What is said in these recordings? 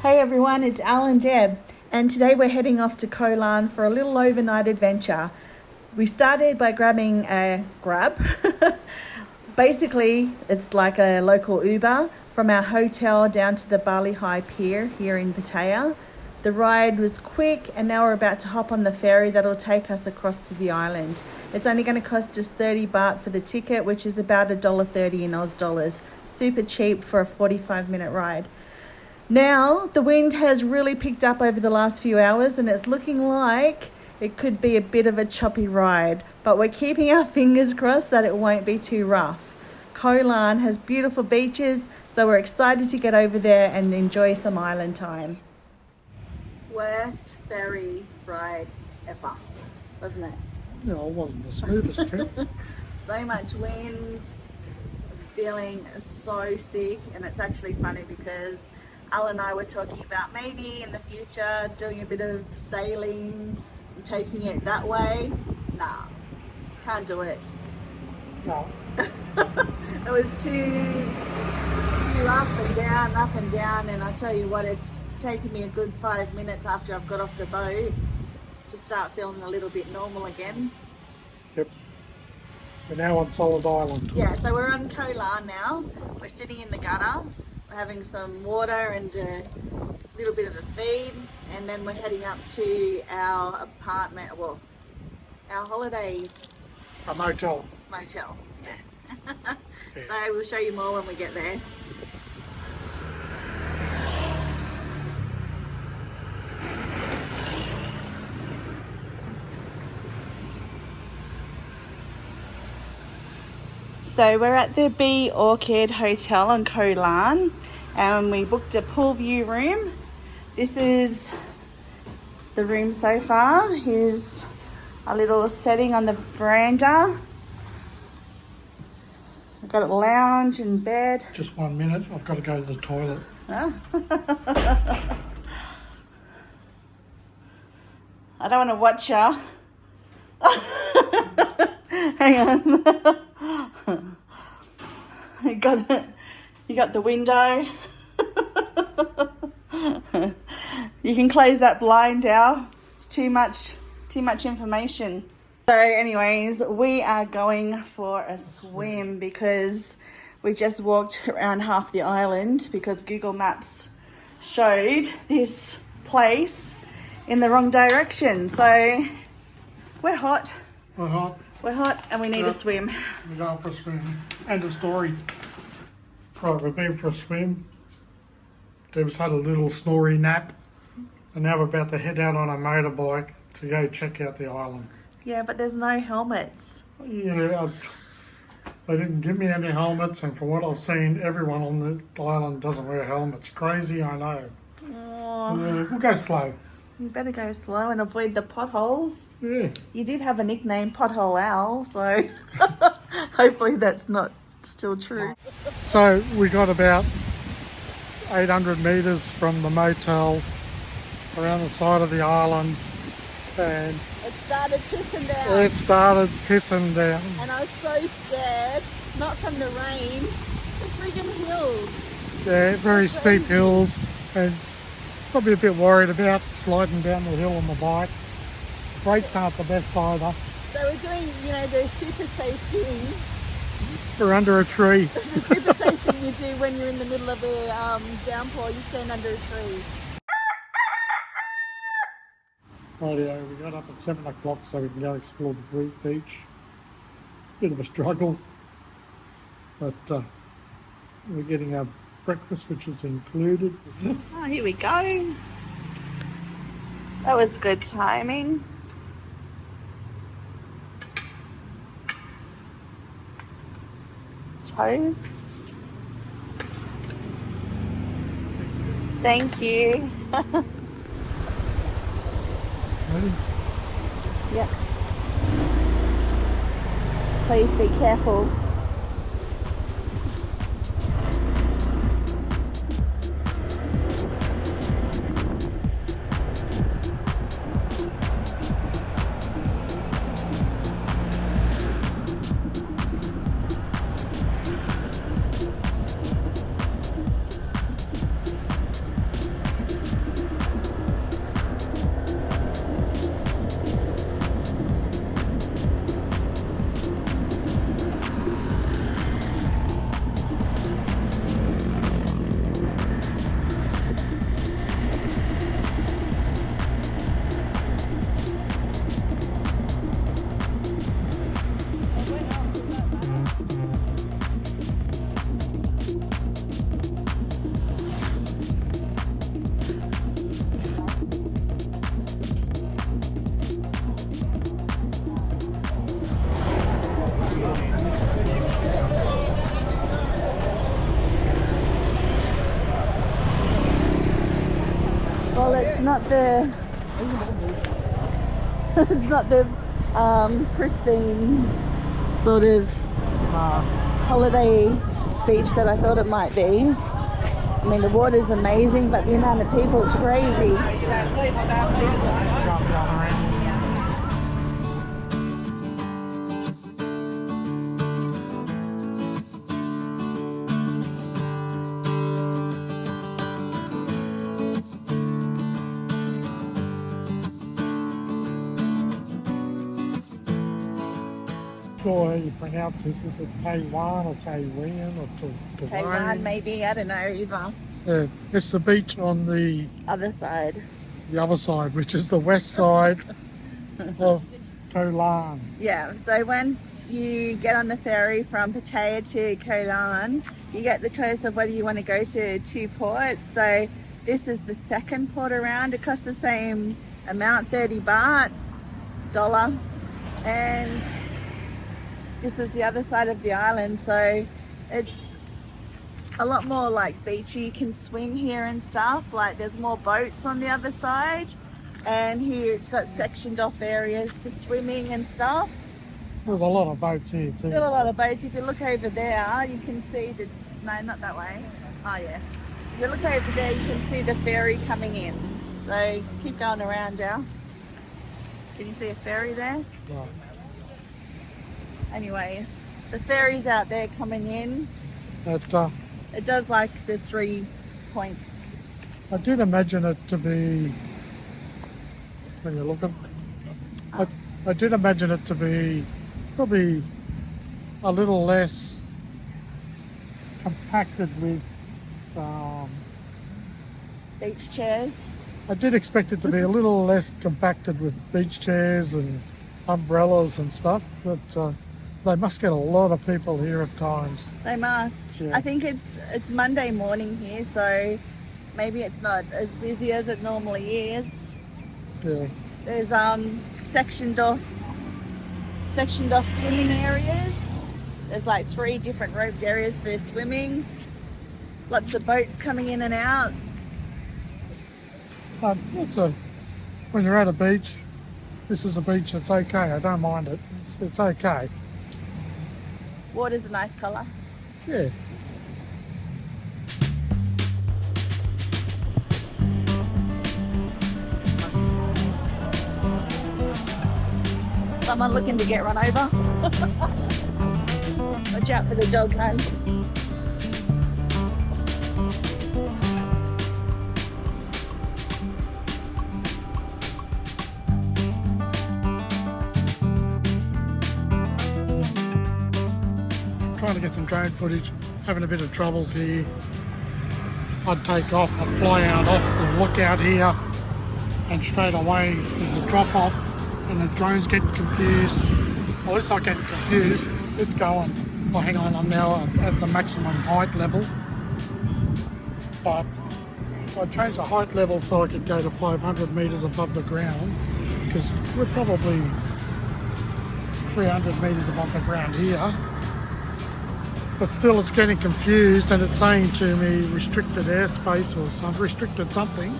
Hey everyone, it's Al and Deb, and today we're heading off to Koh Larn for a little overnight adventure. We started by grabbing a Grab. Basically, it's like a local Uber from our hotel down to the Bali Hai Pier here in Pattaya. The ride was quick, and now we're about to hop on the ferry that'll take us across to the island. It's only going to cost us 30 baht for the ticket, which is about $1.30 in Oz dollars. Super cheap for a 45-minute ride. Now, the wind has really picked up over the last few hours, and it's looking like it could be a bit of a choppy ride, but we're keeping our fingers crossed that it won't be too rough. Koh Larn has beautiful beaches, so we're excited to get over there and enjoy some island time. Worst ferry ride ever, wasn't it? No, it wasn't the smoothest trip. So much wind. I was feeling so sick, and it's actually funny because Al and I were talking about maybe in the future doing a bit of sailing and taking it that way. Nah, can't do it. No. It was too up and down, and I tell you what, it's taken me a good 5 minutes after I've got off the boat to start feeling a little bit normal again. Yep. We're now on Solid Island. Yeah, so we're on Koh Larn now. We're sitting in the gutter. We're having some water and a little bit of a feed, and then we're heading up to our apartment, well, our holiday A motel. motel. Yeah. Yeah. So we'll show you more when we get there. So we're at the Bee Orchid Hotel on Koh Larn, and we booked a pool view room. This is the room so far. Here's a little setting on the veranda. We've got a lounge and bed. Just 1 minute, I've got to go to the toilet. Huh? I don't want to watch ya. Hang on. You got the window. You can close that blind, Al. It's too much information. So anyways, we are going for a swim because we just walked around half the island because Google Maps showed this place in the wrong direction. So we're hot. We're hot. We're hot and we need a swim. We're going for a swim. End of story. Right, we've been for a swim. Deb's had a little snory nap. And now we're about to head out on a motorbike to go check out the island. Yeah, but there's no helmets. Yeah, they didn't give me any helmets, and from what I've seen, everyone on the island doesn't wear helmets. Crazy, I know. Oh, Yeah, we'll go slow. you better go slow and avoid the potholes. Yeah. You did have a nickname, Pothole Owl, so hopefully that's not still true. So we got about 800 metres from the motel around the side of the island, and It started pissing down. it started pissing down. And I was so scared, not from the rain, the friggin' hills. Yeah, very steep hills, and probably a bit worried about sliding down the hill on the bike. Brakes aren't the best either. So we're doing, the super safe thing. We're under a tree. The super safe thing you do when you're in the middle of a downpour, you stand under a tree. Rightio, we got up at 7 o'clock so we can go explore the beach. Bit of a struggle, but we're getting our breakfast, which is included. Oh, here we go. That was good timing. Toast. Thank you. Ready? Yep. Please be careful. not the it's not the pristine sort of holiday beach that I thought it might be. I mean, the water's amazing, but the amount of people is crazy. Sure how you pronounce this. Is it Tawaen or Tawaen or Tawaen? Taiwan, maybe. I don't know either. Yeah, it's the beach on the Other side. other side, which is the west side of Koh Larn. Yeah, so once you get on the ferry from Pattaya to Koh Larn, you get the choice of whether you want to go to two ports. So this is the second port around. It costs the same amount, 30 baht, dollar. And this is the other side of the island. So it's a lot more like beachy. You can swim here and stuff. Like there's more boats on the other side. And here it's got sectioned off areas for swimming and stuff. There's a lot of boats here too. Still a lot of boats. If you look over there, you can see the, no, not that way. Oh yeah. If you look over there, you can see the ferry coming in. So keep going around, Al. Can you see a ferry there? Right. Anyways, the ferry's out there coming in. But, It does like the 3 points. I did imagine it to be, when you look at I did imagine it to be probably a little less compacted with, Beach chairs. I did expect it to be a little less compacted with beach chairs and umbrellas and stuff, but they must get a lot of people here at times. They must. Yeah. I think it's Monday morning here, so maybe it's not as busy as it normally is. Yeah. There's sectioned off swimming areas. There's like 3 different roped areas for swimming. Lots of boats coming in and out. But when you're at a beach, this is a beach that's okay. I don't mind it. It's okay. Water's a nice colour. Yeah. Someone looking to get run over. Watch out for the dog run. Trying to get some drone footage, having a bit of troubles here. I'd take off, I'd fly out off the lookout here, and straight away there's a drop off and the drone's getting confused. Well, it's not getting confused, it's going. Oh, hang on, I'm now at the maximum height level. But I changed the height level so I could go to 500 metres above the ground, because we're probably 300 metres above the ground here. But still it's getting confused and it's saying to me restricted airspace or some restricted something.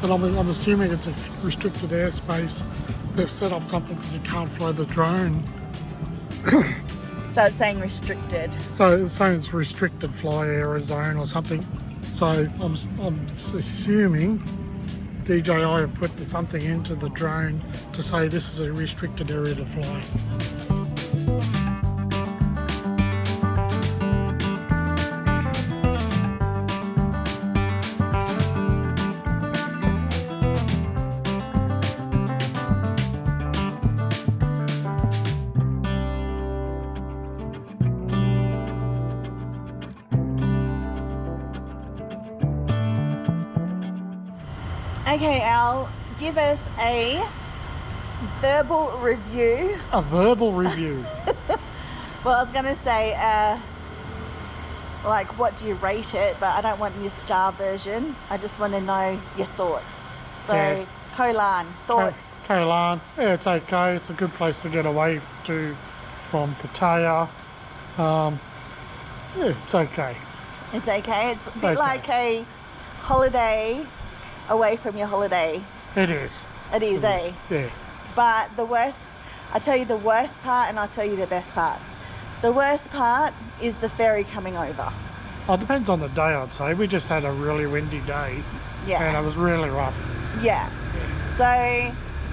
But I'm assuming it's a restricted airspace. They've set up something that you can't fly the drone. So it's saying restricted. So it's saying it's restricted fly area zone or something. So I'm assuming DJI have put something into the drone to say this is a restricted area to fly. Okay, Al, give us a verbal review. A verbal review. Well, I was going to say, like, what do you rate it? But I don't want your star version. I just want to know your thoughts. So, Yeah. Koh Larn, thoughts? Koh Larn, yeah, it's okay. It's a good place to get away from Pattaya. Yeah, it's okay. It's okay. It's a bit okay. like a holiday away from your holiday. It is. It is, eh? Yeah. But I'll tell you the worst part and I'll tell you the best part. The worst part is the ferry coming over. Oh, it depends on the day, I'd say. We just had a really windy day. Yeah. And it was really rough. Yeah. So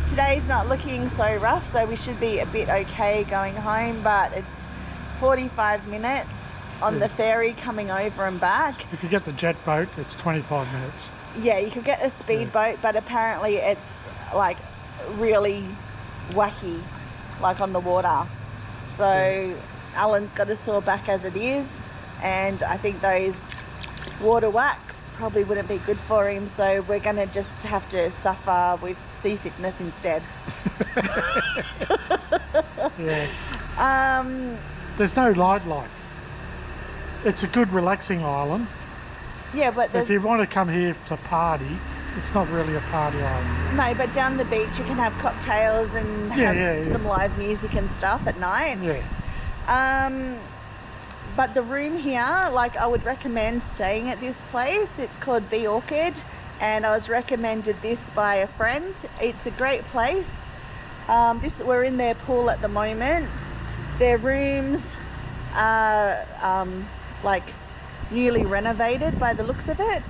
today's not looking so rough, so we should be a bit okay going home, but it's 45 minutes on the ferry coming over and back. If you get the jet boat, it's 25 minutes. Yeah, you could get a speedboat, but apparently it's like really wacky, like on the water. So Alan's got a sore back as it is, and I think those water whacks probably wouldn't be good for him, so we're gonna just have to suffer with seasickness instead. Yeah. There's no nightlife. It's a good relaxing island. Yeah, but if you want to come here to party, it's not really a party island. No, but down the beach you can have cocktails and have some live music and stuff at night. Yeah. But the room here, like, I would recommend staying at this place. It's called Bee Orchid, and I was recommended this by a friend. It's a great place. We're in their pool at the moment. Their rooms are like newly renovated by the looks of it,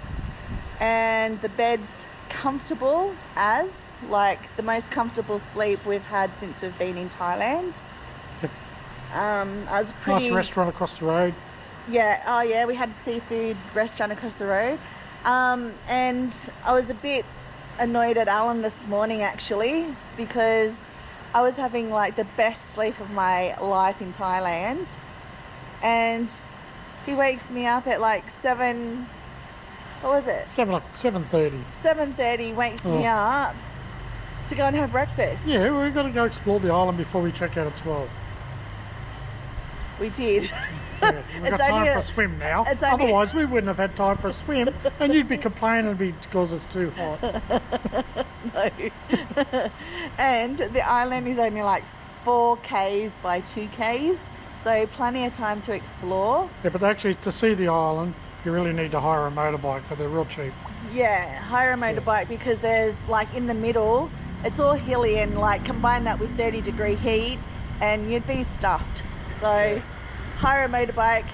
and the bed's comfortable as like the most comfortable sleep we've had since we've been in Thailand. I was pretty... Nice restaurant across the road. Yeah, oh yeah, we had a seafood restaurant across the road. And I was a bit annoyed at Alan this morning actually, because I was having like the best sleep of my life in Thailand, and he wakes me up at like 7, what was it? 7:30. 7:30 wakes me up to go and have breakfast. Yeah, we've got to go explore the island before we check out at 12. We did. Yeah, we've got time for a swim now. Otherwise we wouldn't have had time for a swim, and you'd be complaining because it's too hot. No. And the island is only like 4 k's by 2 k's, so plenty of time to explore. Yeah, but actually to see the island you really need to hire a motorbike, but they're real cheap. Yeah, hire a motorbike, because there's like in the middle, it's all hilly, and like combine that with 30-degree heat and you'd be stuffed. So hire a motorbike.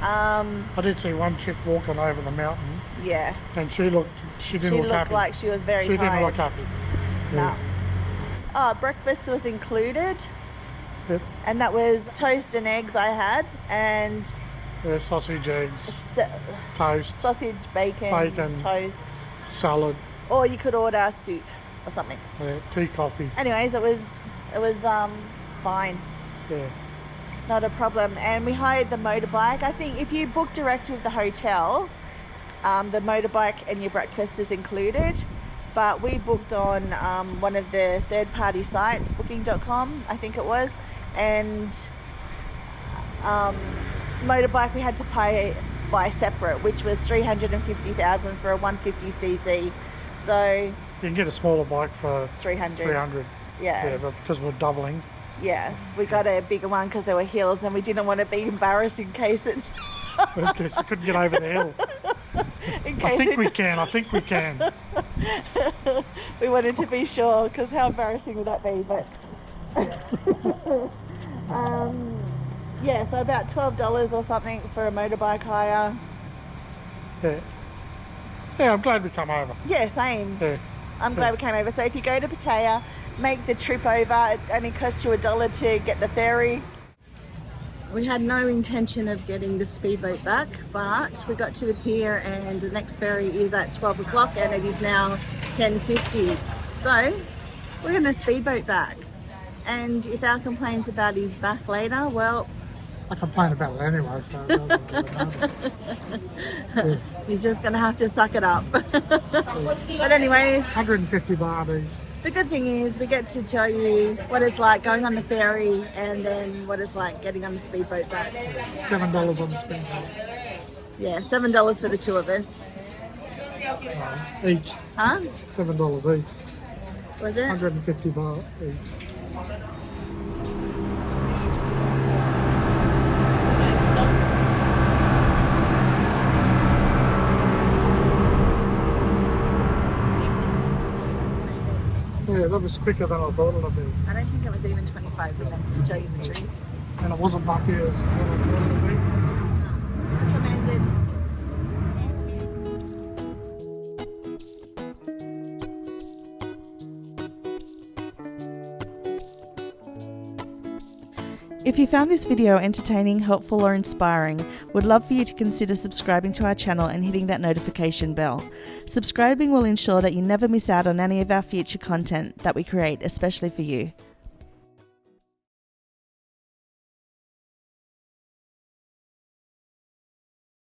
I did see one chick walking over the mountain. Yeah. And she didn't look happy. Like she was very tired. She didn't look happy. No. Oh, breakfast was included. Yep. And that was toast and eggs I had, and sausage, eggs, toast, sausage, bacon, toast, salad. Or you could order soup or something. Yeah, tea, coffee. Anyways, it was fine. Yeah. Not a problem. And we hired the motorbike. I think if you book direct with the hotel, the motorbike and your breakfast is included. But we booked on one of the third-party sites, booking.com, I think it was. And motorbike we had to buy separate, which was 350,000 for a 150cc. So you can get a smaller bike for 300. Yeah, but because we're doubling. Yeah, we got a bigger one because there were hills, and we didn't want to be embarrassed in case it... In case we couldn't get over the hill. I think we can. We wanted to be sure, because how embarrassing would that be? But yeah, so about $12 or something for a motorbike hire. Yeah, I'm glad we come over. Yeah, same. Yeah. I'm glad we came over. So if you go to Pattaya, make the trip over. It only costs you $1 to get the ferry. We had no intention of getting the speedboat back, but we got to the pier and the next ferry is at 12 o'clock and it is now 10:50. So we're going to speedboat back. And if Al complains about his back later, well... I complain about it anyway, so it doesn't really matter. Yeah. He's just going to have to suck it up. But anyways... 150 baht each. The good thing is we get to tell you what it's like going on the ferry and then what it's like getting on the speedboat back. $7 on the speedboat. Yeah, $7 for the two of us. Each. Huh? $7 each. Was it? 150 baht each. Yeah, that was quicker than I thought it would be. I don't think it was even 25 minutes, to tell you the truth. And it wasn't bumpy as what I thought it would be. Recommended. If you found this video entertaining, helpful or inspiring, we'd love for you to consider subscribing to our channel and hitting that notification bell. Subscribing will ensure that you never miss out on any of our future content that we create, especially for you.